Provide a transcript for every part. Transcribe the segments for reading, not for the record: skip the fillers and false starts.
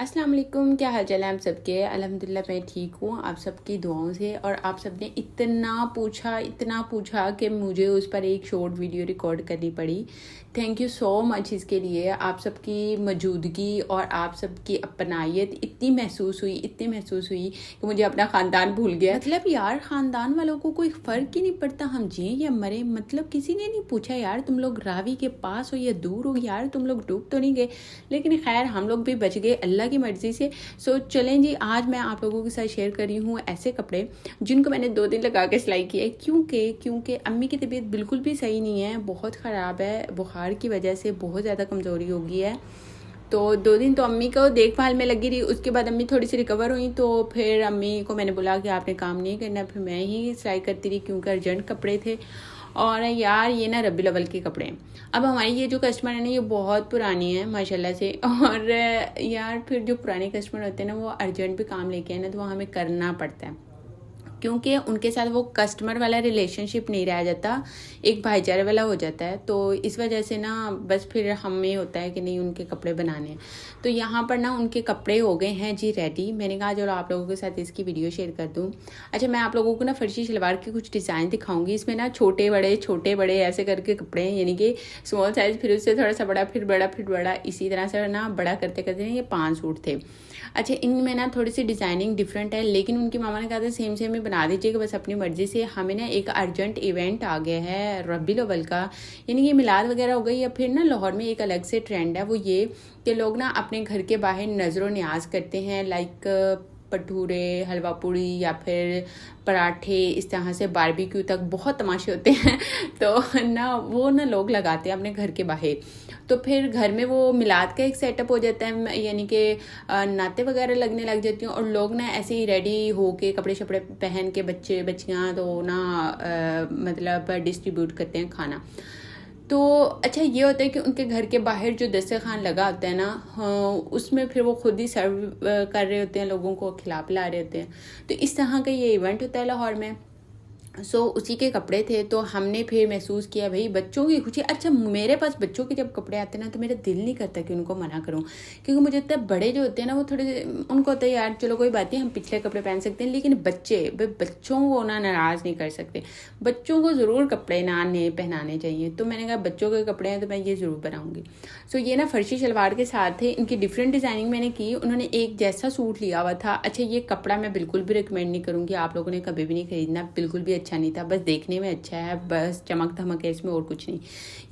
अस्सलाम वालेकुम, क्या हाल चाल है आप सबके। अल्हम्दुलिल्लाह मैं ठीक हूँ आप सबकी दुआओं से। और आप सबने इतना पूछा कि मुझे उस पर एक शॉर्ट वीडियो रिकॉर्ड करनी पड़ी। थैंक यू सो मच इसके लिए। आप सबकी मौजूदगी और आप सबकी अपनायत इतनी महसूस हुई कि मुझे अपना ख़ानदान भूल गया। मतलब यार, ख़ानदान वालों को कोई फ़र्क ही नहीं पड़ता हम जिए या मरे। मतलब किसी ने नहीं पूछा यार तुम लोग रावी के पास हो या दूर हो, यार तुम लोग डूब तो नहीं गए। लेकिन खैर हम लोग भी बच गए अल्लाह की मर्ज़ी से। सो चलें जी, आज मैं आप लोगों के साथ शेयर कर रही हूँ ऐसे कपड़े जिनको मैंने 2 दिन लगा के सिलाई किया है। क्योंकि अम्मी की तबीयत बिल्कुल भी सही नहीं है, बहुत ख़राब है। बुखार की वजह से बहुत ज़्यादा कमज़ोरी हो गई है। तो 2 दिन तो अम्मी को देखभाल में लगी रही। उसके बाद अम्मी थोड़ी सी रिकवर हुई तो फिर अम्मी को मैंने बोला कि आपने काम नहीं करना। फिर मैं ही सिलाई करती रही क्योंकि अर्जेंट कपड़े थे। और यार ये ना रबी अव्वल के कपड़े हैं। अब हमारी ये जो कस्टमर है ना, ये बहुत पुरानी है माशाल्लाह से। और यार फिर जो पुराने कस्टमर होते हैं ना, वो अर्जेंट भी काम लेके आए ना, तो वो हमें करना पड़ता है क्योंकि उनके साथ वो कस्टमर वाला रिलेशनशिप नहीं रह जाता, एक भाईचारे वाला हो जाता है। तो इस वजह से ना बस फिर हमें होता है कि नहीं उनके कपड़े बनाने हैं। तो यहाँ पर ना उनके कपड़े हो गए हैं जी रेडी। मैंने कहा चलो आप लोगों के साथ इसकी वीडियो शेयर कर दूँ। अच्छा, मैं आप लोगों को ना फर्शी शलवार के कुछ डिज़ाइन दिखाऊंगी। इसमें ना छोटे बड़े ऐसे करके कपड़े हैं, यानी कि स्मॉल साइज़, फिर उससे थोड़ा सा बड़ा, फिर बड़ा, इसी तरह से ना बड़ा करते करते ये 5 सूट थे। अच्छा, इनमें ना थोड़ी सी डिज़ाइनिंग डिफरेंट है, लेकिन उनकी मामा ने कहा था सेम ही बना दीजिएगा बस अपनी मर्ज़ी से। हमें ना एक अर्जेंट इवेंट आ गया है रबीउल अव्वल का, यानी कि मिलाद वगैरह हो गई। या फिर ना लाहौर में एक अलग से ट्रेंड है, वो ये कि लोग ना अपने घर के बाहर नज़र न्याज करते हैं, लाइक भटूरे, हलवा पूड़ी या फिर पराठे, इस तरह से बारबेक्यू तक बहुत तमाशे होते हैं। तो ना वो ना लोग लगाते हैं अपने घर के बाहर। तो फिर घर में वो मिलाद का एक सेटअप हो जाता है, यानी कि नाते वगैरह लगने लग जाती हैं और लोग ना ऐसे ही रेडी हो के कपड़े शपड़े पहन के बच्चे बच्चियाँ तो ना मतलब डिस्ट्रीब्यूट करते हैं खाना। तो अच्छा, ये होता है कि उनके घर के बाहर जो दस्तरखान लगा होता है ना, उसमें फिर वो खुद ही सर्व कर रहे होते हैं, लोगों को खिला पिला रहे होते हैं। तो इस तरह का ये इवेंट होता है लाहौर में। उसी के कपड़े थे। तो हमने फिर महसूस किया भाई बच्चों की खुशी। अच्छा, मेरे पास बच्चों के जब कपड़े आते हैं ना, तो मेरा दिल नहीं करता कि उनको मना करूं, क्योंकि मुझे लगता है बड़े जो होते हैं ना, वो थोड़े उनको होता है यार चलो कोई बात नहीं, हम पिछले कपड़े पहन सकते हैं। लेकिन बच्चों को ना नाराज़ नहीं कर सकते, बच्चों को ज़रूर कपड़े नए पहनाने चाहिए। तो मैंने कहा बच्चों के कपड़े हैं तो मैं ये ज़रूर बनाऊँगी। ये ना फर्शी शलवार के साथ थे। इनकी डिफरेंट डिज़ाइनिंग मैंने की। उन्होंने एक जैसा सूट लिया हुआ था। अच्छा, ये कपड़ा मैं बिल्कुल भी रिकमेंड नहीं करूँगी, आप लोगों ने कभी भी नहीं खरीदना, बिल्कुल भी अच्छा नहीं था, बस देखने में अच्छा है, बस चमक धमक है इसमें और कुछ नहीं।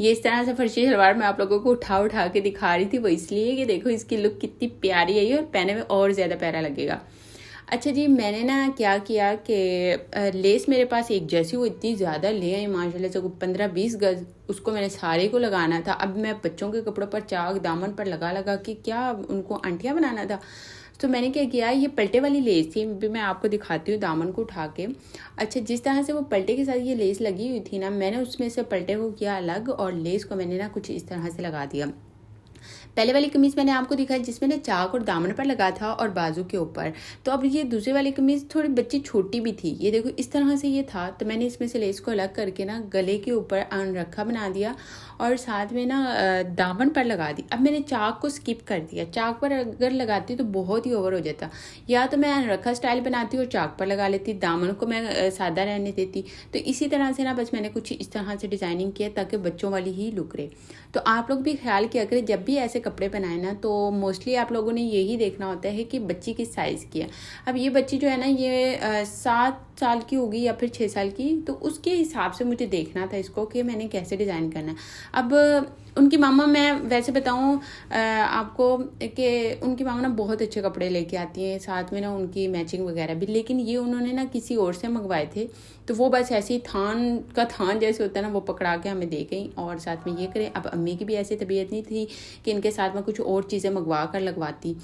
ये इस तरह से फर्शी शलवार मैं आप लोगों को उठा के दिखा रही थी, वो इसलिए कि देखो इसकी लुक कितनी प्यारी है और पहने में और ज़्यादा प्यारा लगेगा। अच्छा जी, मैंने ना क्या किया कि लेस मेरे पास एक जैसी, वो इतनी ज़्यादा ले आई माशाल्लाह से, 15-20 गज, उसको मैंने सारे को लगाना था। अब मैं बच्चों के कपड़ों पर चाक दामन पर लगा के क्या उनको आंटियाँ बनाना था। तो मैंने क्या किया, ये पलटे वाली लेस थी, भी मैं आपको दिखाती हूँ दामन को उठा के। अच्छा, जिस तरह से वो पलटे के साथ ये लेस लगी हुई थी ना, मैंने उसमें से पलटे को किया अलग और लेस को मैंने ना कुछ इस तरह से लगा दिया। पहले वाली कमीज़ मैंने आपको दिखाई जिसमें ना चाक और दामन पर लगा था और बाजू के ऊपर। तो अब ये दूसरी वाली कमीज़ थोड़ी बच्ची छोटी भी थी, ये देखो इस तरह से ये था। तो मैंने इसमें से लेस को अलग करके ना गले के ऊपर अनरखा बना दिया और साथ में ना दामन पर लगा दी। अब मैंने चाक को स्किप कर दिया, चाक पर अगर लगाती तो बहुत ही ओवर हो जाता, या तो मैं अनरखा स्टाइल बनाती और चाक पर लगा लेती, दामन को मैं सादा रहने देती। तो इसी तरह से ना बस मैंने कुछ इस तरह से डिज़ाइनिंग किया ताकि बच्चों वाली ही लुक रहे। तो आप लोग भी ख्याल किया करें जब भी ऐसे कपड़े पहनाए ना, तो मोस्टली आप लोगों ने यही देखना होता है कि बच्ची किस साइज़ की है। अब ये बच्ची जो है ना, ये 7 साल की होगी या फिर 6 साल की, तो उसके हिसाब से मुझे देखना था इसको कि मैंने कैसे डिज़ाइन करना है। अब उनकी मामा, मैं वैसे बताऊं आपको कि उनकी मामा ना बहुत अच्छे कपड़े लेके आती हैं, साथ में ना उनकी मैचिंग वगैरह भी। लेकिन ये उन्होंने ना किसी और से मंगवाए थे, तो वो बस ऐसे ही थान जैसे होता है ना, वो पकड़ा के हमें दे गई और साथ में ये करें। अब अम्मी की भी ऐसी तबीयत नहीं थी कि इनके साथ में कुछ और चीज़ें मंगवा कर लगवाती,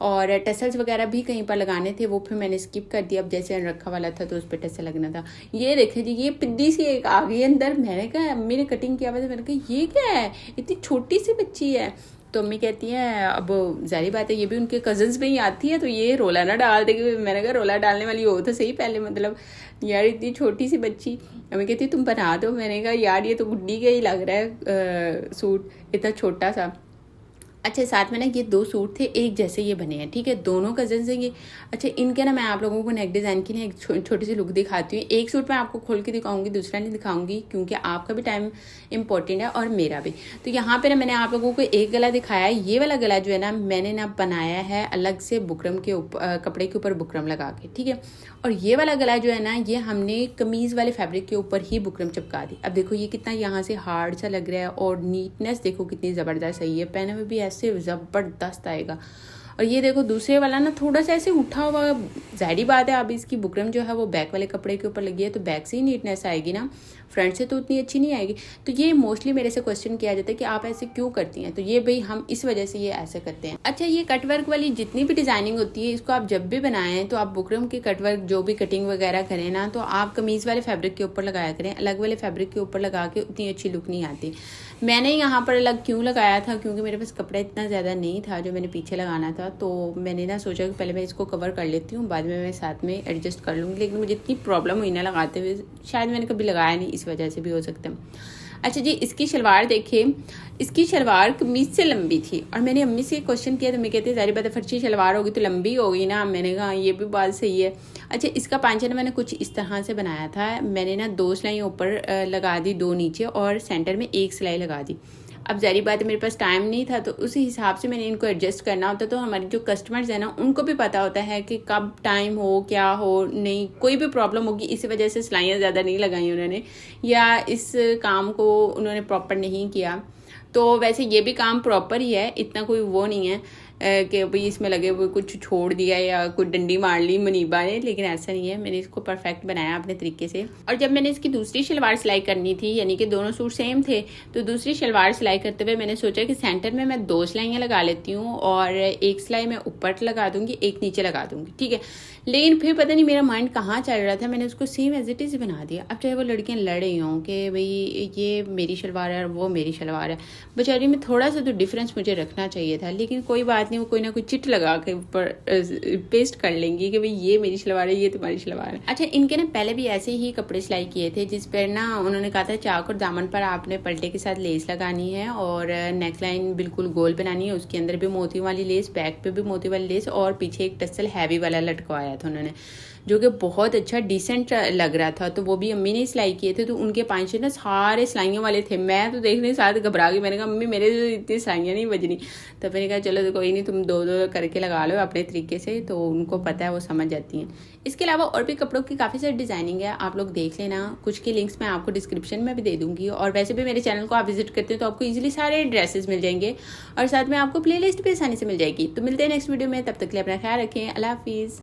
और टसल्स वगैरह भी कहीं पर लगाने थे, वो फिर मैंने स्किप कर दिया। अब जैसे रखा वाला था तो उस पर टसल लगना था। ये देखे जी, ये पिद्दी सी एक आ गई अंदर। मैंने कहा, अम्मी ने कटिंग किया हुआ था, मैंने कहा ये क्या है, इतनी छोटी सी बच्ची है। तो अम्मी कहती हैं अब जारी बात है ये भी उनके कजन्स में ही आती है, तो ये रोला ना डाल देगी। मैंने कहा रोला डालने वाली हो तो सही पहले, मतलब यार इतनी छोटी सी बच्ची। अम्मी कहती तुम बना दो। मैंने कहा यार ये तो गुड्डी का ही लग रहा है सूट, इतना छोटा सा। अच्छा, साथ में ना ये 2 सूट थे, एक जैसे ये बने हैं, ठीक है? दोनों कज़िन्स हैं ये। अच्छा, इनके ना मैं आप लोगों को नेक डिज़ाइन की ना एक छोटी सी लुक दिखाती हूँ। एक सूट मैं आपको खोल के दिखाऊँगी, दूसरा नहीं दिखाऊँगी, क्योंकि आपका भी टाइम इम्पोर्टेंट है और मेरा भी। तो यहाँ पे ना मैंने आप लोगों को एक गला दिखाया है। ये वाला गला जो है ना, मैंने ना बनाया है अलग से बुकरम के कपड़े के ऊपर बुकरम लगा के, ठीक है? और ये वाला गला जो है ना, ये हमने कमीज़ वाले फैब्रिक के ऊपर ही बुकरम चिपका दी। अब देखो ये कितना यहाँ से हार्ड सा लग रहा है और नीटनेस देखो कितनी ज़बरदस्त सही है, पहने में भी ऐसे ज़बरदस्त आएगा। और ये देखो दूसरे वाला ना थोड़ा सा ऐसे उठा हुआ, ज़ाहिर बात है अब इसकी बुकरम जो है वो बैक वाले कपड़े के ऊपर लगी है, तो बैक से ही नीटनेस आएगी ना, फ्रंट से तो उतनी अच्छी नहीं आएगी। तो ये मोस्टली मेरे से क्वेश्चन किया जाता है कि आप ऐसे क्यों करती हैं, तो ये भाई हम इस वजह से ये ऐसे करते हैं। अच्छा, ये कटवर्क वाली जितनी भी डिज़ाइनिंग होती है, इसको आप जब भी बनाएं तो आप बुकरम के कटवर्क जो भी कटिंग वगैरह करें ना, तो आप कमीज़ वाले फैब्रिक के ऊपर लगाया करें, अलग वाले फैब्रिक के ऊपर लगा के उतनी अच्छी लुक नहीं आती। मैंने यहाँ पर अलग क्यों लगाया था, क्योंकि मेरे पास कपड़ा इतना ज़्यादा नहीं था जो मैंने पीछे लगाना था, तो मैंने ना सोचा कि पहले मैं इसको कवर कर लेती हूँ, बाद में मैं साथ में एडजस्ट कर लूँगी। लेकिन मुझे इतनी प्रॉब्लम हुई ना लगाते हुए, शायद मैंने कभी लगाया नहीं, इस वजह से भी हो सकता है। अच्छा जी, इसकी शलवार देखिए, इसकी शलवार कमीज से लंबी थी और मैंने अम्मी से क्वेश्चन किया तो मैं कहती ज़ाहिर बात है फर्शी शलवार होगी तो लंबी होगी ना। मैंने कहा ये भी बात सही है। अच्छा, इसका पांचा ना मैंने कुछ इस तरह से बनाया था। मैंने ना 2 सिलाई ऊपर लगा दी, 2 नीचे और सेंटर में 1 सिलाई लगा दी। अब ज़ाहिर बात है मेरे पास टाइम नहीं था, तो उसी हिसाब से मैंने इनको एडजस्ट करना होता। तो हमारे जो कस्टमर्स हैं ना, उनको भी पता होता है कि कब टाइम हो, क्या हो, नहीं कोई भी प्रॉब्लम होगी, इसी वजह से सिलाइयाँ ज़्यादा नहीं लगाई उन्होंने, या इस काम को उन्होंने प्रॉपर नहीं किया। तो वैसे ये भी काम प्रॉपर ही है, इतना कोई वो नहीं है कि भाई इसमें लगे हुए कुछ छोड़ दिया या कुछ डंडी मार ली मुनीबा ने, लेकिन ऐसा नहीं है। मैंने इसको परफेक्ट बनाया अपने तरीके से। और जब मैंने इसकी दूसरी शलवार सिलाई करनी थी, यानी कि दोनों सूट सेम थे, तो दूसरी शलवार सिलाई करते हुए मैंने सोचा कि सेंटर में मैं 2 सिलाइयाँ लगा लेती हूँ और 1 सिलाई मैं ऊपर लगा दूंगी, 1 नीचे लगा दूंगी, ठीक है? लेकिन फिर पता नहीं मेरा माइंड कहाँ चल रहा था, मैंने उसको सेम एज इट इज़ बना दिया। अब चाहे वो लड़कियाँ लड़ रही हों कि भाई ये मेरी शलवार है और वो मेरी शलवार है, बेचारी में थोड़ा सा तो डिफरेंस मुझे रखना चाहिए था, लेकिन कोई बात नहीं, वो कोई ना कोई चिट लगा के ऊपर पेस्ट कर लेंगी कि भाई ये मेरी शलवार है, ये तुम्हारी शलवार है। अच्छा, इनके ना पहले भी ऐसे ही कपड़े सिलाई किए थे, जिस पर ना उन्होंने कहा था चाक और दामन पर आपने पल्टे के साथ लेस लगानी है और नेक लाइन बिल्कुल गोल बनानी है, उसके अंदर भी मोती वाली लेस, बैक पे भी मोती वाली लेस और पीछे एक टसल हैवी वाला लटकवाया था उन्होंने, जो कि बहुत अच्छा डिसेंट लग रहा था। तो वो भी अम्मी ने सिलाई किए थे, तो उनके पांच ना सारे सिलाइयों वाले थे। मैं तो देखने साथ घबरा गई, मैंने कहा मम्मी मेरे तो इतनी सिलाइयाँ नहीं बजनी। तो मैंने कहा चलो तो कोई नहीं, तुम 2-2 करके लगा लो अपने तरीके से, तो उनको पता है, वो समझ जाती हैं। इसके अलावा और भी कपड़ों की काफ़ी सारी डिज़ाइनिंग है, आप लोग देख लेना। कुछ के लिंक्स मैं आपको डिस्क्रिप्शन में भी दे दूंगी, और वैसे भी मेरे चैनल को आप विजिट करते हो तो आपको ईजिली सारे ड्रेसेस मिल जाएंगे और साथ में आपको प्ले लिस्ट भी आसानी से मिल जाएगी। तो मिलते हैं नेक्स्ट वीडियो में, तब तक के लिए अपना ख्याल रखें। अल्लाह हाफिज़।